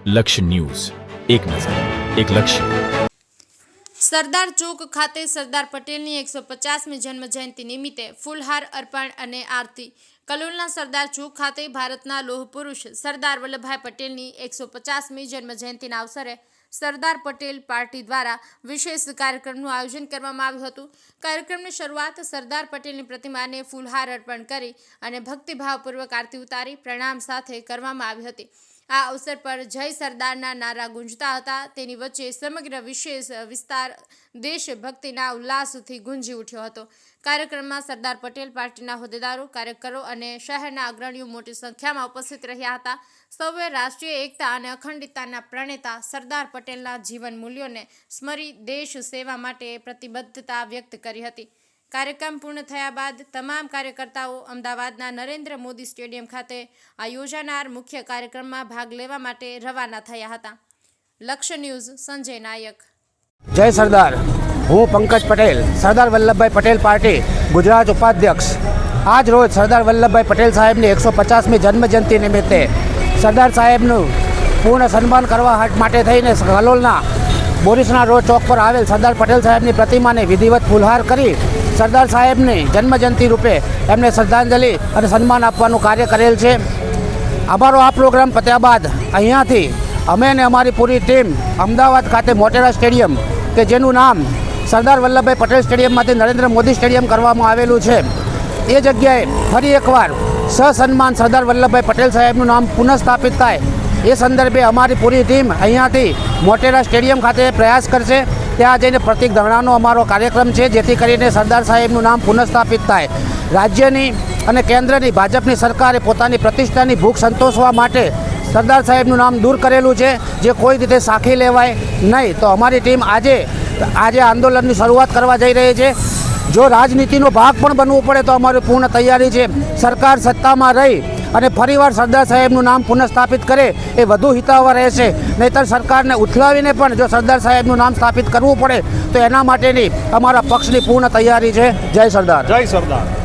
લક્ષ્ય ન્યૂઝ, એક નજર, એક લક્ષ્ય. સરદાર ચોક ખાતે સરદાર પટેલની 150મી જન્મ જયંતિ નિમિત્તે ફૂલહાર અર્પણ અને આરતી. કલોલના સરદાર ચોક ખાતે ભારતના લોહ પુરુષ સરદાર વલ્લભભાઈ પટેલની 150મી જન્મ જયંતિના અવસરે સરદાર પટેલ પાર્ટી દ્વારા વિશેષ કાર્યક્રમનું આયોજન કરવામાં આવ્યું હતું. કાર્યક્રમની શરૂઆત સરદાર પટેલની પ્રતિમાને ફૂલહાર અર્પણ કરી અને ભક્તિભાવપૂર્વક આરતી ઉતારી પ્રણામ સાથે કરવામાં આવી હતી. આ અવસર પર જય સરદારના નારા ગુંજતા હતા. તેની વચ્ચે સમગ્ર વિશેષ વિસ્તાર દેશભક્તિના ઉલ્લાસથી ગુંજી ઉઠ્યો હતો. કાર્યક્રમમાં સરદાર પટેલ પાર્ટીના હોદ્દેદારો, કાર્યકરો અને શહેરના અગ્રણીઓ મોટી સંખ્યામાં ઉપસ્થિત રહ્યા હતા. સૌએ રાષ્ટ્રીય એકતા અને અખંડિતતાના પ્રણેતા સરદાર પટેલના જીવન મૂલ્યોને સ્મરી દેશ સેવા માટે પ્રતિબદ્ધતા વ્યક્ત કરી હતી. કાર્યક્રમ પૂર્ણ થયા બાદ તમામ કાર્યકર્તાઓ અમદાવાદના નરેન્દ્ર મોદી સ્ટેડિયમ ખાતે આ યોજાનાર મુખ્ય કાર્યક્રમમાં ભાગ લેવા માટે રવાના થયા હતા. લક્ષ્ય ન્યૂઝ, સંજય નાયક. જય સરદાર. હું પંકજ પટેલ, સરદાર વલ્લભભાઈ પટેલ પાર્ટી ગુજરાત ઉપાધ્યક્ષ. આજ રોજ સરદાર વલ્લભભાઈ પટેલ સાહેબની 150મી જન્મજયંતિ નિમિત્તે સરદાર સાહેબનું પૂર્ણ સન્માન કરવા માટે થઈને કલોલના બોરીસના રોડ ચોક પર આવેલ સરદાર પટેલ સાહેબની પ્રતિમાને વિધિવત ફૂલહાર કરી સરદાર સાહેબની જન્મજયંતિ રૂપે એમને શ્રદ્ધાંજલિ અને સન્માન આપવાનું કાર્ય કરેલ છે. અમારો આ પ્રોગ્રામ પત્યા બાદ અહીંયાથી અમે અને અમારી પૂરી ટીમ અમદાવાદ ખાતે મોટેરા સ્ટેડિયમ, કે જેનું નામ સરદાર વલ્લભભાઈ પટેલ સ્ટેડિયમમાંથી નરેન્દ્ર મોદી સ્ટેડિયમ કરવામાં આવેલું છે, એ જગ્યાએ ફરી એકવાર સસન્માન સરદાર વલ્લભભાઈ પટેલ સાહેબનું નામ પુનઃસ્થાપિત થાય એ સંદર્ભે અમારી પૂરી ટીમ અહીંયાથી મોટેરા સ્ટેડિયમ ખાતે પ્રયાસ કરશે. ત્યાં જઈને પ્રતિક ધરણાનો અમારો કાર્યક્રમ છે, જેથી કરીને સરદાર સાહેબનું નામ પુનઃસ્થાપિત થાય. રાજ્યની અને કેન્દ્રની ભાજપની સરકારે પોતાની પ્રતિષ્ઠાની ભૂખ સંતોષવા માટે સરદાર સાહેબનું નામ દૂર કરેલું છે, જે કોઈ રીતે સાખી લેવાય નહીં. તો અમારી ટીમ આજે આંદોલનની શરૂઆત કરવા જઈ રહી છે. જો રાજનીતિનો ભાગ પણ બનવું પડે તો અમારી પૂર્ણ તૈયારી છે. સરકાર સત્તામાં રહી અને ફરીવાર સરદાર સાહેબનું નામ પુનઃસ્થાપિત કરે એ વધુ હિતાવહ રહેશે. નહીંતર સરકારને ઉથલાવીને પણ જો સરદાર સાહેબનું નામ સ્થાપિત કરવું પડે તો એના માટેની અમારા પક્ષની પૂર્ણ તૈયારી છે. જય સરદાર. જય સરદાર.